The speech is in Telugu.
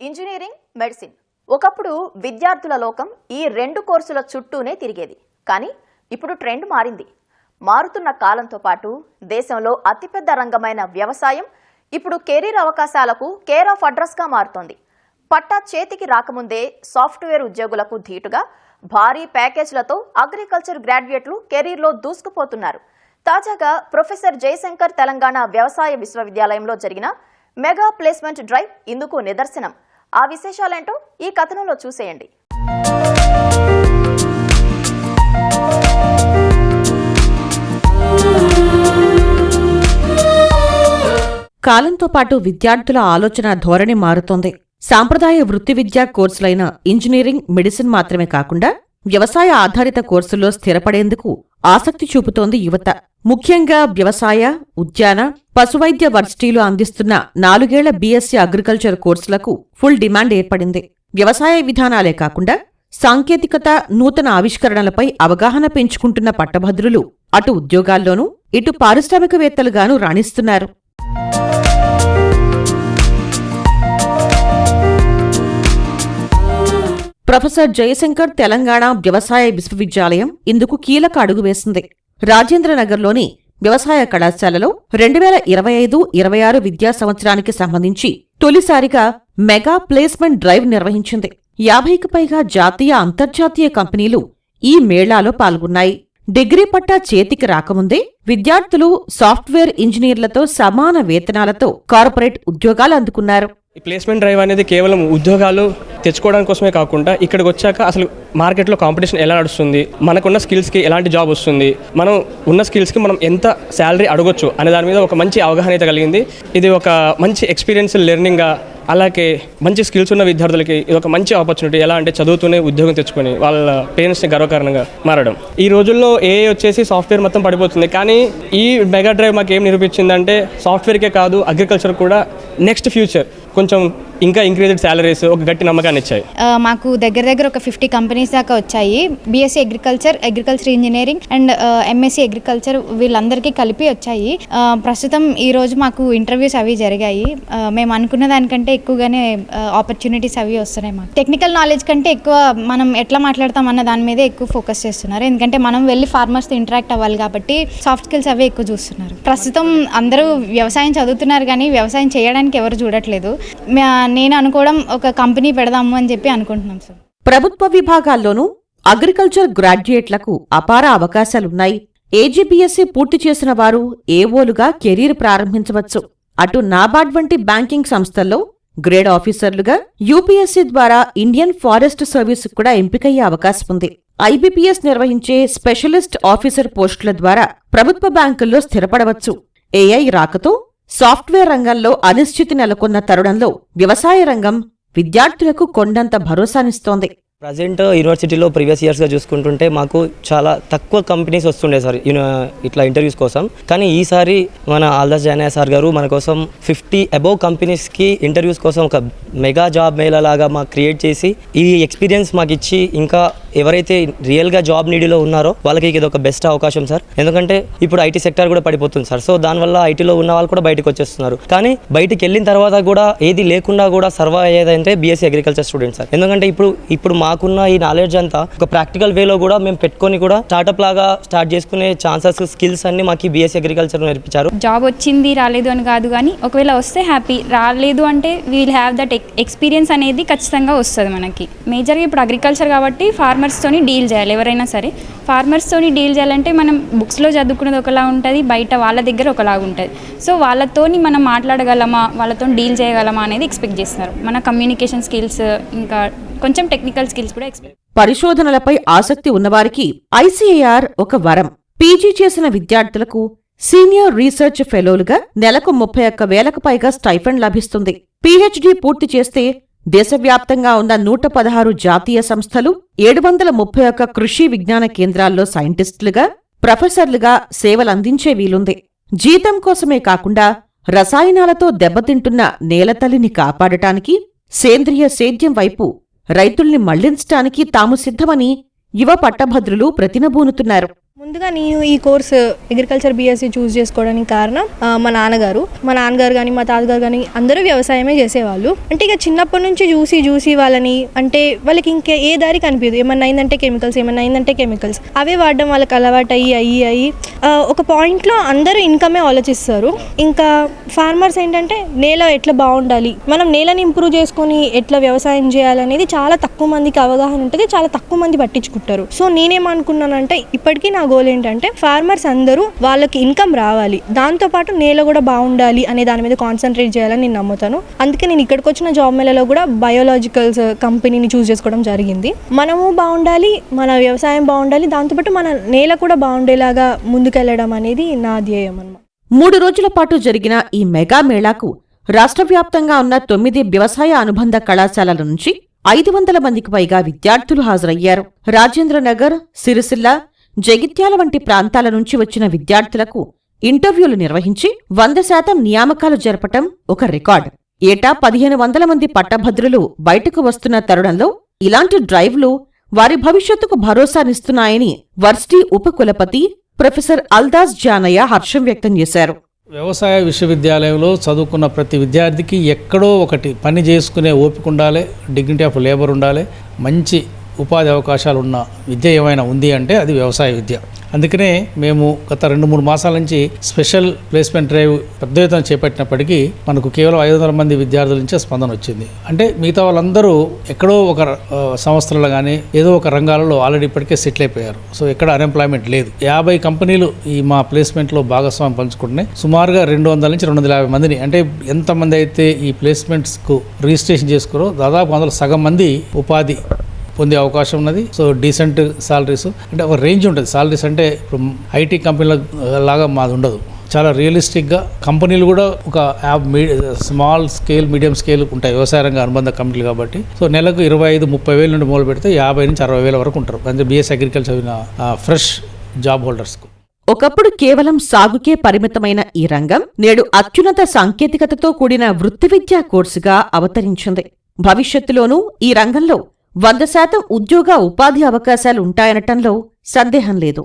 Engineering, medicine. ఒకప్పుడు విద్యార్థుల లోకం ఈ రెండు కోర్సుల చుట్టూనే తిరిగేది. కానీ ఇప్పుడు ట్రెండ్ మారింది. మారుతున్న కాలంతో పాటు దేశంలో అతిపెద్ద రంగమైన వ్యవసాయం ఇప్పుడు కెరీర్ అవకాశాలకు కేర్ ఆఫ్ అడ్రస్గా మారుతోంది. పట్టా చేతికి రాకముందే సాఫ్ట్వేర్ ఉద్యోగులకు ధీటుగా భారీ ప్యాకేజీలతో అగ్రికల్చర్ గ్రాడ్యుయేట్లు కెరీర్లో దూసుకుపోతున్నారు. తాజాగా ప్రొఫెసర్ జయశంకర్ తెలంగాణ వ్యవసాయ విశ్వవిద్యాలయంలో జరిగిన మెగా ప్లేస్మెంట్ డ్రైవ్ ఇందుకు నిదర్శనం. ఆ విశేషాలేంటో ఈ కథనంలో చూసేయండి. కాలంతో పాటు విద్యార్థుల ఆలోచన ధోరణి మారుతోంది. సాంప్రదాయ వృత్తి విద్యా కోర్సులైన ఇంజనీరింగ్, మెడిసిన్ మాత్రమే కాకుండా వ్యవసాయ ఆధారిత కోర్సుల్లో స్థిరపడేందుకు ఆసక్తి చూపుతోంది యువత. ముఖ్యంగా వ్యవసాయ, ఉద్యాన, పశువైద్య వర్సిటీలు అందిస్తున్న 4 ఏళ్ల బీఎస్సీ అగ్రికల్చర్ కోర్సులకు ఫుల్ డిమాండ్ ఏర్పడింది. వ్యవసాయ విధానాలే కాకుండా సాంకేతికత, నూతన ఆవిష్కరణలపై అవగాహన పెంచుకుంటున్న పట్టభద్రులు అటు ఉద్యోగాల్లోనూ ఇటు పారిశ్రామికవేత్తలుగానూ రాణిస్తున్నారు. ప్రొఫెసర్ జయశంకర్ తెలంగాణ వ్యవసాయ విశ్వవిద్యాలయం ఇందుకు కీలక అడుగు వేసింది. రాజేంద్రనగర్లోని వ్యవసాయ కళాశాలలో 2025-26 విద్యా సంవత్సరానికి సంబంధించి తొలిసారిగా మెగా ప్లేస్మెంట్ డ్రైవ్ నిర్వహించింది. 50కి పైగా జాతీయ, అంతర్జాతీయ కంపెనీలు ఈ మేళాలో పాల్గొన్నాయి. డిగ్రీ పట్టా చేతికి రాకముందే విద్యార్థులు సాఫ్ట్వేర్ ఇంజనీర్లతో సమాన వేతనాలతో కార్పొరేట్ ఉద్యోగాలు అందుకున్నారు. ఈ ప్లేస్మెంట్ డ్రైవ్ అనేది కేవలం ఉద్యోగాలు తెచ్చుకోవడానికి కోసమే కాకుండా ఇక్కడికి వచ్చాక అసలు మార్కెట్లో కాంపిటీషన్ ఎలా నడుస్తుంది, మనకున్న స్కిల్స్కి ఎలాంటి జాబ్ వస్తుంది, మనం ఉన్న స్కిల్స్కి మనం ఎంత శాలరీ అడగొచ్చు అనే దాని మీద ఒక మంచి అవగాహన అయితే కలిగింది. ఇది ఒక మంచి ఎక్స్పీరియన్స్ లెర్నింగ్గా, అలాగే మంచి స్కిల్స్ ఉన్న విద్యార్థులకి ఇది ఒక మంచి ఆపర్చునిటీ. ఎలా అంటే చదువుతూనే ఉద్యోగం తెచ్చుకొని వాళ్ళ పేరెంట్స్ని గర్వకారణంగా మారడం. ఈ రోజుల్లో ఏఐ వచ్చేసి సాఫ్ట్వేర్ మొత్తం పడిపోతుంది. కానీ ఈ మెగా డ్రైవ్ మాకు ఏం నిరూపించిందంటే సాఫ్ట్వేర్కే కాదు, అగ్రికల్చర్ కూడా నెక్స్ట్ ఫ్యూచర్ కొంచెం ఇంకా ఇంక్రీజ్డ్ శాలరీస్, ఒక గట్టి నమ్మకాన్ని ఇచ్చాయి. మాకు దగ్గర ఒక 50 కంపెనీస్ దాకా వచ్చాయి. BSc agriculture engineering and MSc agriculture వీళ్ళందరికీ కలిపి వచ్చాయి. ప్రస్తుతం ఈ రోజు మాకు ఇంటర్వ్యూస్ అవి జరిగాయి. మేము అనుకున్న దానికంటే ఎక్కువగానే ఆపర్చునిటీస్ అవి వస్తున్నాయి. మాకు టెక్నికల్ నాలెడ్జ్ కంటే ఎక్కువ మనం ఎట్లా మాట్లాడతాం అన్న దాని మీదే ఎక్కువ ఫోకస్ చేస్తున్నారు. ఎందుకంటే మనం వెళ్ళి ఫార్మర్స్తో ఇంటరాక్ట్ అవ్వాలి కాబట్టి సాఫ్ట్ స్కిల్స్ అవే ఎక్కువ చూస్తున్నారు. ప్రస్తుతం అందరూ వ్యవసాయం చదువుతున్నారు కానీ వ్యవసాయం చేయడానికి ఎవరు చూడట్లేదు. నేను అనుకోవడం ఒక కంపెనీ పెడదాము అని చెప్పి అనుకుంటున్నాం సార్. ప్రభుత్వ విభాగాల్లోనూ అగ్రికల్చర్ గ్రాడ్యుయేట్లకు అపార అవకాశాలున్నాయి. ఏజీబీఎస్సీ పూర్తి చేసిన వారు ఏవోలుగా కెరీర్ ప్రారంభించవచ్చు. అటు నాబార్డ్ వంటి బ్యాంకింగ్ సంస్థల్లో గ్రేడ్ ఆఫీసర్లుగా, యూపీఎస్సీ ద్వారా ఇండియన్ ఫారెస్ట్ సర్వీస్ కూడా ఎంపికయ్యే అవకాశం ఉంది. ఐబీపీఎస్ నిర్వహించే స్పెషలిస్ట్ ఆఫీసర్ పోస్టుల ద్వారా ప్రభుత్వ బ్యాంకుల్లో స్థిరపడవచ్చు. ఏఐ రాకతో సాఫ్ట్వేర్ రంగంలో అనిశ్చితి నెలకొన్న తరుణంలో వ్యవసాయ రంగం విద్యార్థులకు కొండంత భరోసానిస్తోంది. ప్రజెంట్ యూనివర్సిటీలో ప్రీవియస్ ఇయర్స్గా చూసుకుంటుంటే మాకు చాలా తక్కువ కంపెనీస్ వస్తుండే సార్ ఇట్లా ఇంటర్వ్యూస్ కోసం. కానీ ఈసారి మన ఆల్దాస్ జానయ్య సార్ గారు మన కోసం 50 అబోవ్ కంపెనీస్కి ఇంటర్వ్యూస్ కోసం ఒక మెగా జాబ్ మేళా లాగా మాకు క్రియేట్ చేసి ఈ ఎక్స్పీరియన్స్ మాకు ఇచ్చి, ఇంకా ఎవరైతే రియల్గా జాబ్ నీడిలో ఉన్నారో వాళ్ళకి ఇది ఒక బెస్ట్ అవకాశం సార్. ఎందుకంటే ఇప్పుడు ఐటీ సెక్టర్ కూడా పడిపోతుంది సార్. సో దానివల్ల ఐటీలో ఉన్న వాళ్ళు కూడా బయటకు వచ్చేస్తున్నారు. కానీ బయటికి వెళ్ళిన తర్వాత కూడా ఏది లేకుండా కూడా సర్వైవ్ అయ్యేదంటే బీఎస్సీ అగ్రికల్చర్ స్టూడెంట్స్ సార్. ఎందుకంటే ఇప్పుడు మాకున్న ఈ నాలెడ్జ్ అంతా ఒక ప్రాక్టికల్ వేలో కూడా మేము పెట్టుకొని కూడా స్టార్ట్అప్ లాగా స్టార్ట్ చేసుకునే ఛాన్సెస్, స్కిల్స్ అన్ని మాకు బీఎస్సీ అగ్రికల్చర్ నేర్పించారు. జాబ్ వచ్చింది రాలేదు అని కాదు, కానీ ఒకవేళ వస్తే హ్యాపీ, రాలేదు అంటే వీల్ హ్యావ్ దట్ ఎక్స్పీరియన్స్ అనేది ఖచ్చితంగా వస్తుంది మనకి. మేజర్గా ఇప్పుడు అగ్రికల్చర్ కాబట్టి ఫార్మర్స్తోని డీల్ చేయాలి. ఎవరైనా సరే ఫార్మర్స్తోని డీల్ చేయాలంటే మనం బుక్స్లో చదువుకున్నది ఒకలా ఉంటుంది, బయట వాళ్ళ దగ్గర ఒకలాగా ఉంటుంది. సో వాళ్ళతోని మనం మాట్లాడగలమా, వాళ్ళతో డీల్ చేయగలమా అనేది ఎక్స్పెక్ట్ చేస్తున్నారు. మన కమ్యూనికేషన్ స్కిల్స్, ఇంకా కొంచెం టెక్నికల్ స్కిల్స్ కూడా ఎక్స్పెక్ట్. పరిశోధనలపై ఆసక్తి ఉన్నవారికి ఐసీఏఆర్ ఒక వరం. పీజీ చేసిన విద్యార్థులకు సీనియర్ రీసెర్చ్ ఫెలోలుగా నెలకు 31,000కు పైగా స్టైఫండ్ లభిస్తుంది. పీహెచ్డీ పూర్తి చేస్తే దేశవ్యాప్తంగా ఉన్న 116 జాతీయ సంస్థలు, 731 కృషి విజ్ఞాన కేంద్రాల్లో సైంటిస్టులుగా, ప్రొఫెసర్లుగా సేవలందించే వీలుంది. జీతం కోసమే కాకుండా రసాయనాలతో దెబ్బతింటున్న నేలతల్లిని కాపాడటానికి, సేంద్రియ సేద్యం వైపు రైతుల్ని మళ్లించటానికి తాము సిద్ధమని యువ పట్టభద్రులు ప్రతినబూనుతున్నారు. ముందుగా నేను ఈ కోర్స్ అగ్రికల్చర్ బీఎస్సీ చూస్ చేసుకోవడానికి కారణం మా నాన్నగారు కానీ మా తాతగారు కానీ అందరూ వ్యవసాయమే చేసేవాళ్ళు. అంటే ఇక చిన్నప్పటి నుంచి చూసి వాళ్ళని అంటే వాళ్ళకి ఇంకా ఏ దారి కనిపించదు. ఏమన్నా అయిందంటే కెమికల్స్ అవే వాడడం వాళ్ళకి అలవాటు అయ్యి ఒక పాయింట్లో అందరూ ఇన్కమే ఆలోచిస్తారు. ఇంకా ఫార్మర్స్ ఏంటంటే నేల ఎట్లా బాగుండాలి, మనం నేలని ఇంప్రూవ్ చేసుకొని ఎట్లా వ్యవసాయం చేయాలనేది చాలా తక్కువ మందికి అవగాహన ఉంటుంది, చాలా తక్కువ మంది పట్టించుకుంటారు. సో నేనేమనుకున్నానంటే ఇప్పటికీ నా గోల్ ఏంటంటే ఫార్మర్స్ అందరూ వాళ్ళకి ఇన్కమ్ రావాలి, దాంతోపాటు నేల కూడా బాగుండాలి అనే దాని మీద కాన్సన్ట్రేట్ చేయాలని నేను నమ్ముతాను. అందుకే నేను ఇక్కడికి వచ్చిన జాబ్ మేళలో కూడా బయోలాజికల్స్ కంపెనీని చూస్ చేసుకోవడం జరిగింది. మనము బాగుండాలి, మన వ్యవసాయం బాగుండాలి, దాంతోపాటు మన నేల కూడా బాగుండేలాగా ముందుకెళ్లడం అనేది నా ధ్యేయం అన్నమాట. 3 రోజుల పాటు జరిగిన ఈ మెగా మేళాకు రాష్ట్ర వ్యాప్తంగా ఉన్న 9 వ్యవసాయ అనుబంధ కళాశాలల నుంచి 500 మందికి పైగా విద్యార్థులు హాజరయ్యారు. రాజేంద్రనగర్, సిరిసిల్ల, జగిత్యాల వంటి ప్రాంతాల నుంచి వచ్చిన విద్యార్థులకు ఇంటర్వ్యూలు నిర్వహించి 100% నియామకాలు జరపటం ఒక రికార్డ్. ఏటా 1500 మంది పట్టభద్రులు బయటకు వస్తున్న తరుణంలో ఇలాంటి డ్రైవ్లు వారి భవిష్యత్తుకు భరోసానిస్తున్నాయని వర్సిటీ ఉపకులపతి ప్రొఫెసర్ అల్దాస్ జానయ్య హర్షం వ్యక్తం చేశారు. వ్యవసాయ విశ్వవిద్యాలయంలో చదువుకున్న ప్రతి విద్యార్థికి ఎక్కడో ఒకటి పని చేసుకునే ఓపిక ఉండాలి, డిగ్నిటీ ఆఫ్ లేబర్ ఉండాలి, మంచి ఉపాధి అవకాశాలు ఉన్న విద్య ఏమైనా ఉంది అంటే అది వ్యవసాయ విద్య. అందుకనే మేము గత 2-3 మాసాల నుంచి స్పెషల్ ప్లేస్మెంట్ డ్రైవ్ పెద్ద ఎత్తున చేపట్టినప్పటికీ మనకు కేవలం 500 మంది విద్యార్థుల నుంచే స్పందన వచ్చింది. అంటే మిగతా వాళ్ళందరూ ఎక్కడో ఒక సంస్థలలో కానీ ఏదో ఒక రంగాలలో ఆల్రెడీ ఇప్పటికే సెటిల్ అయిపోయారు. సో ఎక్కడ అన్ఎంప్లాయ్మెంట్ లేదు. 50 కంపెనీలు ఈ మా ప్లేస్మెంట్లో భాగస్వామ్యం పంచుకుంటున్నాయి. సుమారుగా 200 నుంచి 250 మందిని, అంటే ఎంతమంది అయితే ఈ ప్లేస్మెంట్స్కు రిజిస్ట్రేషన్ చేసుకోరో దాదాపు అందులో సగం మంది ఉపాధి పొందే అవకాశం ఉన్నది. సో డీసెంట్ సాలరీస్, అంటే ఒక రేంజ్ ఉంటుంది. సాలరీస్ అంటే ఇప్పుడు ఐటీ కంపెనీల లాగా మాది ఉండదు, చాలా రియలిస్టిక్గా. కంపెనీలు కూడా ఒక స్మాల్ స్కేల్, మీడియం స్కేల్ ఉంటాయి వ్యవసాయ రంగ అనుబంధ కంపెనీలు కాబట్టి. సో నెలకు 25-30 వేల నుండి మొదలు పెడితే 50 నుంచి 60 వేల వరకు ఉంటారు. అంటే బీఎస్సీ అగ్రికల్చర్ ఫ్రెష్ జాబ్ హోల్డర్స్కు. ఒకప్పుడు కేవలం సాగుకే పరిమితమైన ఈ రంగం నేడు అత్యున్నత సాంకేతికతతో కూడిన వృత్తి విద్యా కోర్సుగా అవతరించింది. భవిష్యత్తులోనూ ఈ రంగంలో 100% ఉద్యోగ ఉపాధి అవకాశాలుంటాయనటంలో సందేహం లేదు.